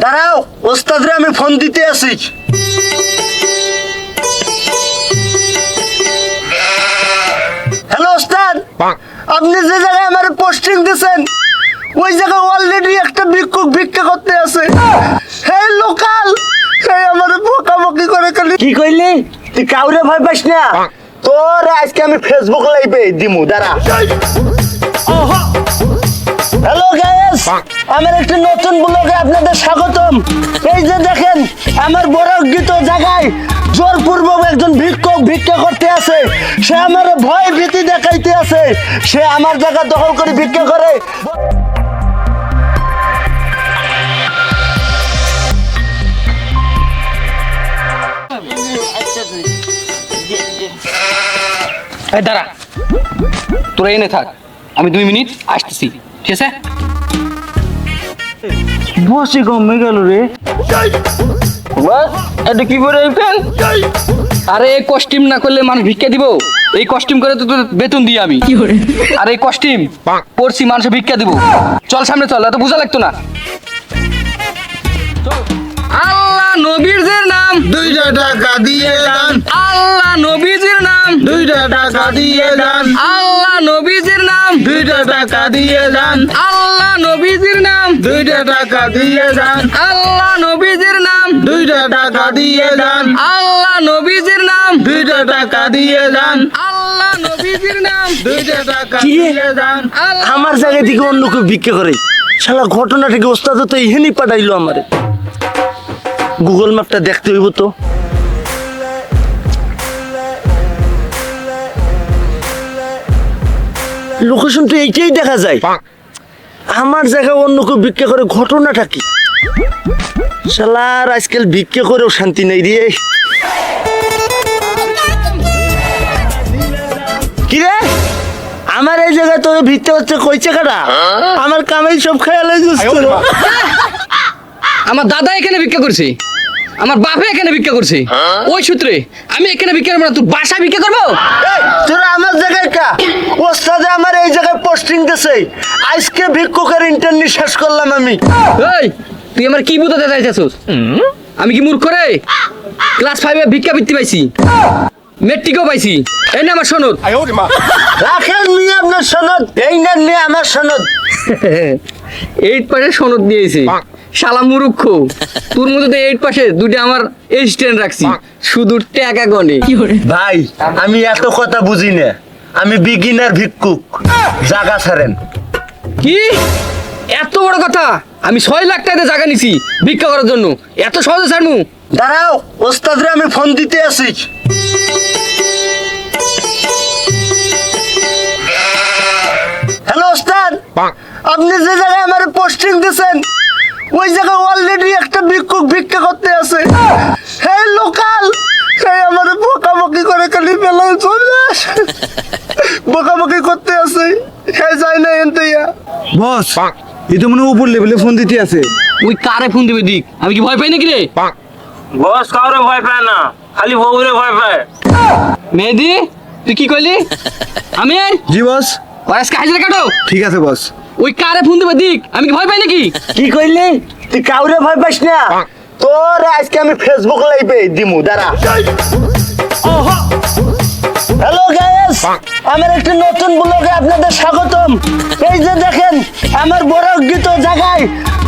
দাঁড়াও, ওস্তাদরে আমি ফোন দিতে আসি। হ্যালো ওস্তাদ, আপনি যে জায়গায় আমার পোস্টিং দিয়েছেন ওই জায়গায় অলরেডি একটা ভিক্ষুক ভিক্ষা করতে আছে। হ্যাঁ লোকাল, হ্যাঁ আমার বকাবকি করে খালি। কি কইলি? তুই কাউরে ভয় পাস না, তোর আজকে আমি ফেসবুক লাইভে দিমু। দাঁড়া। হ্যালো গাইস, আমার একটা নতুন ব্লগে আপনাদের স্বাগতম। এই যে দেখেন আমার বরাজ্ঞিত জায়গায় জোরপূর্বক একজন ভিক্ষুক ভিক্ষা করতে আছে। সে আমার ভয় ভীতি দেখাইতে আছে। সে আমার জায়গা দখল করে ভিক্ষা করে। দাঁড়া, তোরা এনে থাক, আমি 2 মিনিট আসতেছি, ঠিক আছে? বসে কমে গেল রে। এটা কি করে আরে কস্টিউম না করলে মানুষ ভিক্ষা দিব? এই কস্টিউম করে তো তোর বেতন দিই আমি। আর এই কস্টিউম পরছি মানুষ ভিক্ষা দিব। চল সামনে চল, এত বোঝা লাগতো না। আল্লাহ নবীর নাম 2 টাকা দিয়ে যান, আল্লাহ নবীজির নাম 2 টাকা দিয়ে যান, আল্লাহ নবীজির নাম 2 টাকা দিয়ে যান, আল্লাহ নবীজির নাম 2 টাকা দিয়ে যান, আল্লাহ নবীজির নাম 2 টাকা দিয়ে যান, আল্লাহ নবীজির নাম 2 টাকা দিয়ে যান, আল্লাহ নবীজির নাম 2 টাকা কি রে? দিয়ে যান। আমার জায়গায় থেকে অন্য কেউ ভিক্ষা করে। শালা ঘটনাটাকে ওস্তাদ তো এখানেই পাঠাইলো আমারে। গুগল ম্যাপটা দেখতে হইব তো। লোকেশন তো এইটাই দেখা যায়। আমার জায়গায় অন্য কেউ ভিক্ষা করে, ঘটনাটা কি? শালার আজকাল ভিক্ষা করেও শান্তি নেই রে। কি রে, আমার এই জায়গায় তোকে ভিক্ষা হচ্ছে কইছে কাটা? আমার কামাই সব খেয়াল হয়ে যাচ্ছে। আমার দাদা এখানে ভিক্ষা করছে, আমার বাপে এখানে ভিক্ষা করছে। ওই সূত্রে আমি এখানে ভিক্ষা করবো না, তুই বাসা ভিক্ষা করবো? তোরা আমার জায়গায় কা? ওস্তাদে আমার এই জায়গায় পোস্টিং দিছে। আজকে ভিক্ষুকের ইন্টারনি শেষ করলাম আমি। এই তুই আমার কি বুঝাতে চাইছিস? আমি কি মূর্খ রে? ক্লাস 5 এ ভিক্ষা বৃত্তি পাইছি, মেট্রিকও পাইছি। এই না আমার সনদ। রাখেন নিয়ে আপনার সনদ, এই নেন নিয়ে আমার সনদ। 8 পাশে সনদ দিয়েছে। শালা মূর্খ, তোর মধ্যে তো 8 পাশে 2টা আমার এসিস্ট্যান্ট রাখছি, শুধু টাকা গনে। ভাই আমি এত কথা বুঝি না, আমি বিগিনার ভিক্ষুক। জায়গা ছাড়েন। কি এত বড় কথা? আমি 6 লাখ টাকা দিয়ে জায়গা নিছি ভিক্ষা করার জন্য, এত সহজে ছাড়মু? দাঁড়াও, ওস্তাদরে আমি ফোন দিতে আসি। হ্যালো ওস্তাদ, আপনি যে জায়গায় আমার পোস্টিং দিয়েছেন ওই জায়গায় অলরেডি একটা ভিক্ষুক ভিক্ষা করতে আছে। হ্যাঁ লোকাল, হ্যাঁ আমার বকাবকি করে খালি বেলায় চলে আসে। বকাবকি করতে আছে। হ্যাঁ যাই না এনতেইয়া। বস, এই তো মনে হয় উপর লেভেলে ফোন দিতে আছে। ওই কারে ফোন দিবে দিক, আমি কি ভয় পাই নাকি রে? বস কাউরে ভয় পায় না, খালি বউরে ভয় পায়। মেহেদি তুই কি কইলি? আমি জি বস। আজকে হাজিরা কাটো। ঠিক আছে বস। ওই কারে ফোন দিবে দিক, আমি কি ভয় পাই নাকি? কি কইলি? তুই কাউরে ভয় পাস না, তোর আজকে আমি ফেসবুক লাইভে দিমু। দাঁড়া। হ্যালো গাইস, আমার একটা নতুন ব্লগে আপনাদের স্বাগতম। এই যে দেখেন আমার বরাজ্ঞিত জায়গায়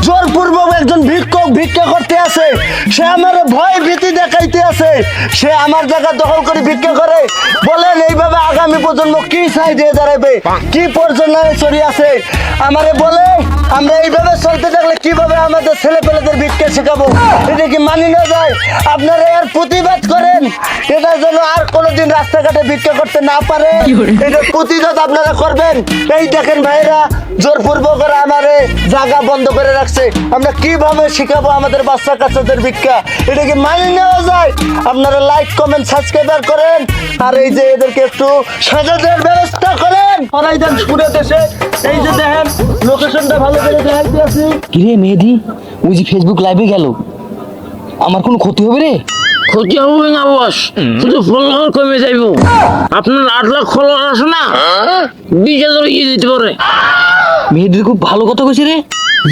জোরপূর্বক একজন ভিক্ষুক ভিক্ষা করতে আছে। সে আমার ভয় ভীতি দেখাইতে আছে। সে আমার জায়গা দখল করে ভিক্ষা করে। বলেন এইভাবে আগামী প্রজন্ম কি চাই দিয়ে দাঁড়াবে? কি পর্যন্ত চলি আছে আমারে বলে? আমরা এইভাবে চলতে থাকলে কিভাবে আমাদের ছেলে পেলেদের ভিক্ষা শেখাবো? এটা কি মানি না যায়? আপনারা এর প্রতিবাদ করেন, এটা যেন আর কোনোদিন রাস্তাঘাটে ভিক্ষা করতে না পারে। এটা প্রতিবাদ আপনারা করবেন। এই দেখেন ভাইরা জোরপূর্বক করে আমারে জায়গা বন্ধ করে রাখছে। আমরা কিভাবে শিখাবো আমাদের বাচ্চা কাচ্চাদের ভিক্ষা? এটা কি মানি নেওয়া যায়? আপনারা লাইক কমেন্ট সাবস্ক্রাইব করেন, আর এই যে এদেরকে একটু সাজাদের ব্যবস্থা করেন। ওরাই দেন পুরো দেশে। এই যে দেখেন লোকেশনটা ভালো করে দেখাইতে আছি। কিরে মেহেদি, ওই যে ফেসবুক লাইভে গেল, আমার কোনো ক্ষতি হবে রে? ক্ষতি হবে না বস, শুধু ফলোয়ার কমে যাইব। আপনার 8 লাখ ফলোয়ার আছে না, 20,000 ইয়ে দিতে পারে। মেহেদি খুব ভালো কথা কইছে রে।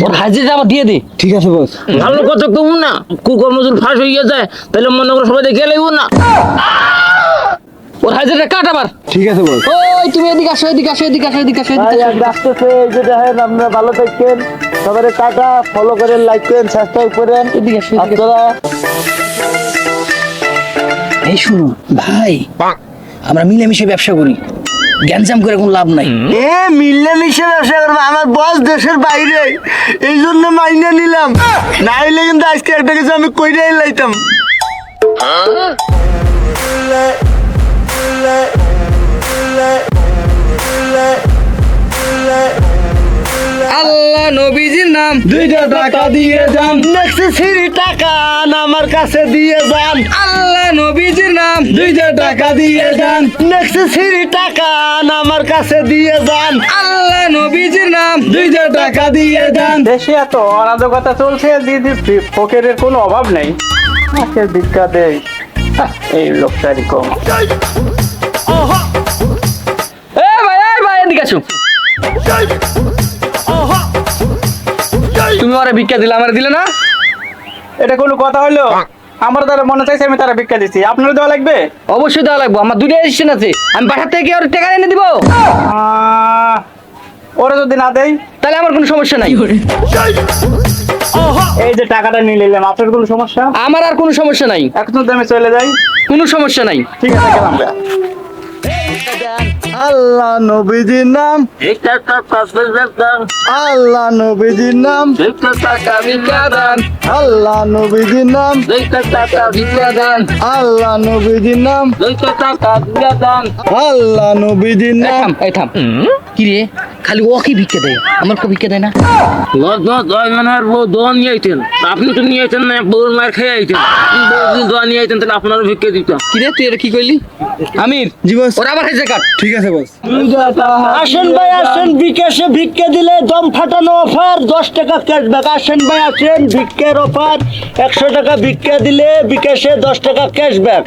ওর হাজিরা আমার দিয়ে দে। ঠিক আছে বস। ভালো কথা কম না, কুকর্মজুর ফাঁস হয়ে যায় তাহলে মনে করো সবাই দেখে লাগবো না। ওর হাজিরা কাট আবার। ঠিক আছে বস। ওই তুমি এদিকে আসো, এদিকে আসো, এদিকে আসো, এদিকে আসো, ভাই এদিকে আমি আসতেছে, এই যে দেখেন আপনারা ভালো থাকবেন, সবাই টাটা, ফলো করেন, লাইক করেন, সাবস্ক্রাইব করেন। এদিকে আসো, এদিকে আসো। আপনারা এই শুনো ভাই, আমরা মিলেমিশে ব্যবসা করি, গ্যাঞ্জাম করে কোনো লাভ নাই। মিলেমিশে ব্যবসা করবো, আমার বস দেশের বাইরে, এই জন্য মাইনে নিলাম, না হইলে কিন্তু আজকে একটা কিছু আমি কইরাই লাইতাম। আল্লাহ নবীজির নাম 2টা টাকা দিয়ে যান। নেক্সেসরি টাকা আমার কাছে দিয়ে যান, আল্লাহ নবীজির নাম 2টা টাকা দিয়ে যান। নেক্সেসরি টাকা আমার কাছে দিয়ে যান। আল্লাহ নবীজির নাম 2টা টাকা দিয়ে যান। দেশে এত অরাজকতা চলছে, দিদি পকেটের কোনো অভাব নেই, আমাকে ভিক্ষা দেয় এই লোকটারই কম। এ ভাই, এই ভাই এদিকে আসো। তুমি ওরা ভিক্ষা দিলে, আমার দিলে না? এটা কোনো কথা হলো? আমার দ্বারা মনে চাইছে আমি তারা ভিক্ষা দিচ্ছি, আপনার দেওয়া লাগবে? অবশ্যই দেওয়া লাগবে, আমার দুটো স্টেশন আছে, আমি বাসার থেকে ওর টাকা এনে দিব, ওরা যদি না দেয় তাহলে আমার কোনো সমস্যা নাই। এই যে টাকাটা নিয়ে নিলাম, আপনার কোনো সমস্যা? আমার আর কোনো সমস্যা নাই, এখন যদি আমি চলে যাই? কোনো সমস্যা নাই। ঠিক আছে, গেলাম। আল্লাহ নবীজির নাম, আল্লাহ নবীজির নাম, ভিক্ষা দান, আল্লাহ নবীজির নাম, ভিক্ষা দান, আল্লাহ নবীজির নাম, আল্লাহ নবীজির এই নাম। থাম, এই থাম। কি রে, খালি ও কি ভিক্ষা দেয়, আমার কো ভিক্ষা দেয় না? দোয়া নিয়ে আইতেন, আপনি তো নিয়ে আইতেন না, বউর মার খেয়ে আইতেন, দোয়া নিয়ে আইতেন তাহলে আপনারও ভিক্ষা দিতাম। কি রে, তুই এটা কি করলি? আমির, জি বস। ওরা আবার হাইজে কাট। ঠিক আছে বস। আসেন ভাই আসেন, বিকাশে ভিক্ষা দিলে দম ফাটানো অফার, 10 টাকা ক্যাশব্যাক। আসেন ভাই আসেন, ভিক্ষার অফার, 100 টাকা ভিক্ষা দিলে বিকাশে 10 টাকা ক্যাশব্যাক।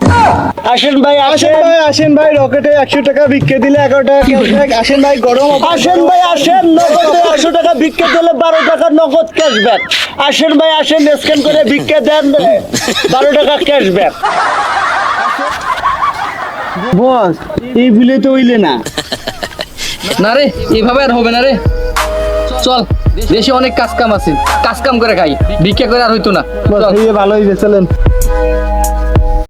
আসেন ভাই আসেন আসেন, ভাই, আসেন ভাই, রকেটে 100 টাকা ভিক্ষা দিলে 11 টাকা ক্যাশব্যাক। আসেন ভাই, গরম আসেন ভাই আসেন, নগদে 100 টাকা ভিক্ষা দিলে 12 টাকা নগদ ক্যাশব্যাক। আসেন ভাই আসেন, স্ক্যান করে ভিক্ষা দেন, 12 টাকা ক্যাশব্যাক। বস। এই ভুলে তো হইলে না। না রে, এইভাবে আর হবে না রে, চল, দেশে অনেক কাজ কাম আছে, কাজ কাম করে খাই, ভিক্ষা করে আর হইতো না। বস, চল। এই ভালো হইবে, চলেন।